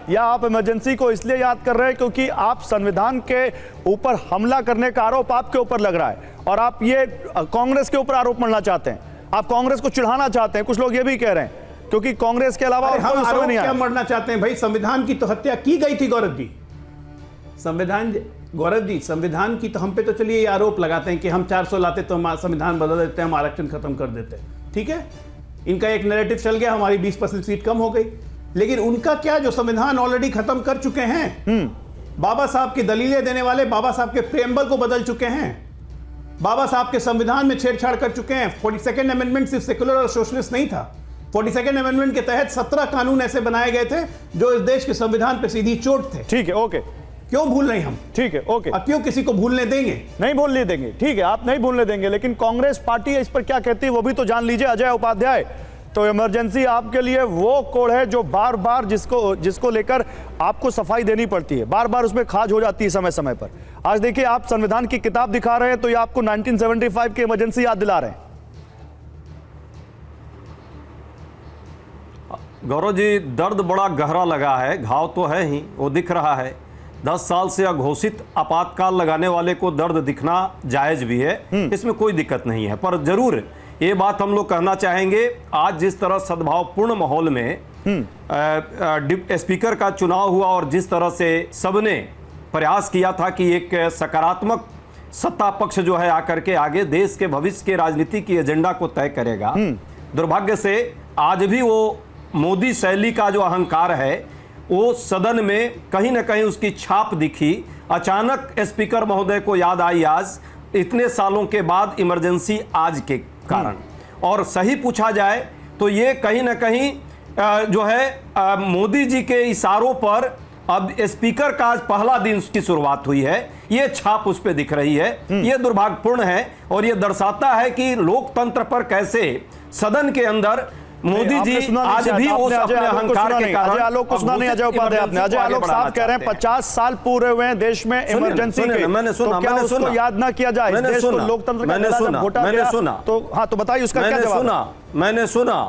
या आप इमरजेंसी को इसलिए याद कर रहे हैं क्योंकि आप संविधान के ऊपर हमला करने का आरोप आपके ऊपर लग रहा है और आप ये कांग्रेस के ऊपर आरोप मढ़ना चाहते हैं, आप कांग्रेस को चिढ़ाना चाहते हैं, कुछ लोग ये भी कह रहे हैं, क्योंकि कांग्रेस के अलावा हम आरोप क्या मढ़ना चाहते हैं भाई? संविधान की तो हत्या की गई थी गौरव जी। गौरव जी, संविधान की तो हम पे तो चलिए ये आरोप लगाते हैं कि हम 400 लाते तो हम संविधान बदल देते, हम आरक्षण खत्म कर देते, ठीक है, इनका एक नैरेटिव चल गया, हमारी 20% सीट कम हो गई। लेकिन उनका क्या, जो संविधान ऑलरेडी खत्म कर चुके हैं, बाबा साहब की दलीलें देने वाले बाबा साहब के प्रेम्बल को बदल चुके हैं, बाबा साहब के संविधान में छेड़छाड़ कर चुके हैं। 42nd अमेंडमेंट सिर्फ सेकुलर और सोशलिस्ट नहीं था, 42nd अमेंडमेंट के तहत 17 कानून ऐसे बनाए गए थे जो इस देश के संविधान पे सीधी चोट थे। ठीक है, ओके, क्यों भूल रहे हम? ठीक है, ओके, अब क्यों किसी को भूलने देंगे? नहीं भूलने देंगे, ठीक है, आप नहीं भूलने देंगे, लेकिन कांग्रेस पार्टी इस पर क्या कहती है वो भी तो जान लीजिए। अजय उपाध्याय, तो इमरजेंसी आपके लिए वो कोड है जो बार बार जिसको लेकर आपको सफाई देनी पड़ती है, बार बार उसमें खाज हो जाती है समय समय पर। आज देखिए, आप संविधान की किताब दिखा रहे हैं तो ये आपको 1975 की इमरजेंसी याद दिला रहे हैं। गौरव जी, दर्द बड़ा गहरा लगा है, घाव तो है ही, वो दिख रहा है। 10 साल से अघोषित आपातकाल लगाने वाले को दर्द दिखना जायज भी है, इसमें कोई दिक्कत नहीं है। पर जरूर ये बात हम लोग कहना चाहेंगे, आज जिस तरह सद्भावपूर्ण माहौल में स्पीकर का चुनाव हुआ और जिस तरह से सबने प्रयास किया था कि एक सकारात्मक सत्ता पक्ष जो है आकर के आगे देश के भविष्य के राजनीति की एजेंडा को तय करेगा, दुर्भाग्य से आज भी वो मोदी शैली का जो अहंकार है वो सदन में कहीं ना कहीं उसकी छाप दिखी। अचानक स्पीकर महोदय को याद आई आज इतने सालों के बाद इमरजेंसी आज के कारण। और सही पूछा जाए तो ये कहीं ना कहीं जो है मोदी जी के इशारों पर अब स्पीकर का आज पहला दिन उसकी शुरुआत हुई है, ये छाप उस पर दिख रही है। ये दुर्भाग्यपूर्ण है और ये दर्शाता है कि लोकतंत्र पर कैसे सदन के अंदर मोदी जी आज भी उस अपने अहंकार के कारण। अजय आलोक को सुना नहीं, अजय उपाध्याय आपने, अजय आलोक साहब कह रहे हैं 50 साल पूरे हुए हैं देश में इमरजेंसी के, मैंने सुना, तो क्या उसको याद ना किया जाए? मैंने सुना, लोकतंत्र मैंने सुना, तो हाँ, तो बताइए उसका क्या जवाब? मैंने सुना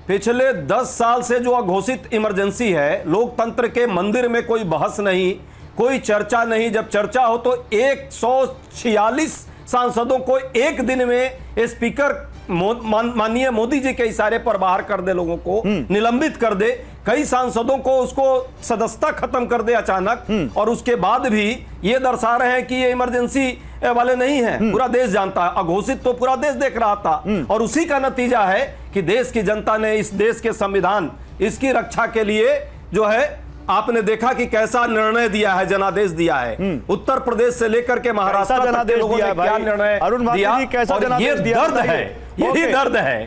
पिछले 10 साल से जो अघोषित इमरजेंसी है, लोकतंत्र के मंदिर में कोई बहस नहीं, कोई चर्चा नहीं। जब चर्चा हो तो 146 सांसदों को एक दिन में स्पीकर माननीय मोदी जी के इशारे पर बाहर कर दे, लोगों को निलंबित कर दे, कई सांसदों को उसको सदस्यता खत्म कर दे अचानक, और उसके बाद भी ये दर्शा रहे हैं कि ये इमरजेंसी वाले नहीं है। पूरा देश जानता है, अघोषित तो पूरा देश देख रहा था, और उसी का नतीजा है कि देश की जनता ने इस देश के संविधान, इसकी रक्षा के लिए जो है आपने देखा कि कैसा निर्णय दिया है, जनादेश दिया है। उत्तर प्रदेश से लेकर के महाराष्ट्र तक के लोगों ने क्या निर्णय दिया, और ये दर्द है, यही दर्द है,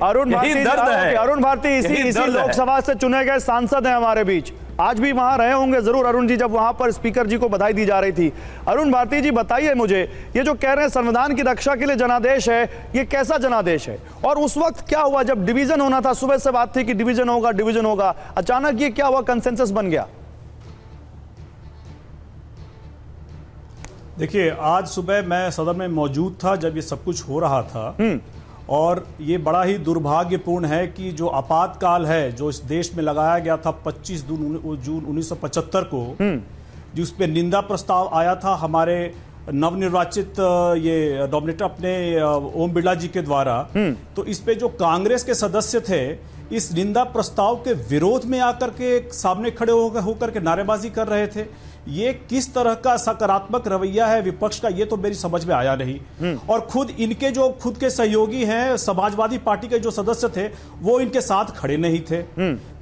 अरुण भारती इसी लोकसभा से चुने गए सांसद हैं हमारे बीच, आज भी वहां रहे होंगे जरूर अरुण जी, जब वहां पर स्पीकर जी को बधाई दी जा रही थी। अरुण भारती जी, बताइए मुझे, ये जो कह रहे हैं संविधान की रक्षा के लिए जनादेश है, ये कैसा जनादेश है? और उस वक्त क्या हुआ जब डिवीजन होना था? सुबह से बात थी कि डिवीजन होगा, अचानक ये क्या हुआ, कंसेंसस बन गया? देखिए, आज सुबह मैं सदन में मौजूद था जब ये सब कुछ हो रहा था, और ये बड़ा ही दुर्भाग्यपूर्ण है कि जो आपातकाल है जो इस देश में लगाया गया था 25 जून 1975 को, जिस पे निंदा प्रस्ताव आया था हमारे नवनिर्वाचित ये डोमिनेटर अपने ओम बिरला जी के द्वारा, तो इस पे जो कांग्रेस के सदस्य थे इस निंदा प्रस्ताव के विरोध में आकर के सामने खड़े होकर के नारेबाजी कर रहे थे। ये किस तरह का सकारात्मक रवैया है विपक्ष का, ये तो मेरी समझ में आया नहीं। और खुद इनके जो खुद के सहयोगी हैं, समाजवादी पार्टी के जो सदस्य थे, वो इनके साथ खड़े नहीं थे।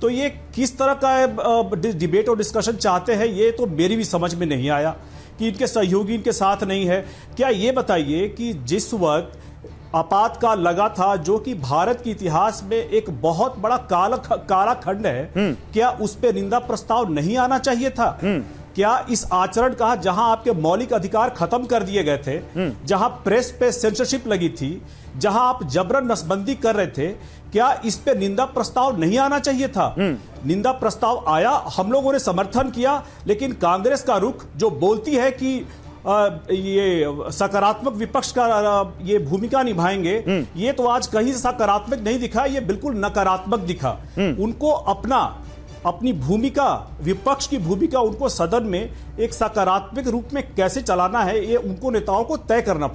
तो ये किस तरह का डिबेट और डिस्कशन चाहते हैं, ये तो मेरी भी समझ में नहीं आया कि इनके सहयोगी इनके साथ नहीं है। क्या ये बताइए कि जिस वक्त आपातकाल लगा था, जो कि भारत के इतिहास में एक बहुत बड़ा काला खंड है, क्या उस पर निंदा प्रस्ताव नहीं आना चाहिए था? क्या इस आचरण का, जहां आपके मौलिक अधिकार खत्म कर दिए गए थे, जहां प्रेस पे सेंसरशिप लगी थी, जहां आप जबरन नसबंदी कर रहे थे, क्या इस पे निंदा प्रस्ताव नहीं आना चाहिए था? निंदा प्रस्ताव आया, हम लोगों ने समर्थन किया, लेकिन कांग्रेस का रुख जो बोलती है कि ये सकारात्मक विपक्ष का ये भूमिका निभाएंगे, ये तो आज कहीं सकारात्मक नहीं दिखा, ये बिल्कुल नकारात्मक दिखा। उनको अपना अपनी भूमिका, विपक्ष की भूमिका उनको सदन में एक सकारात्मक रूप में कैसे चलाना है, ये उनको नेताओं को तय करना पड़ेगा।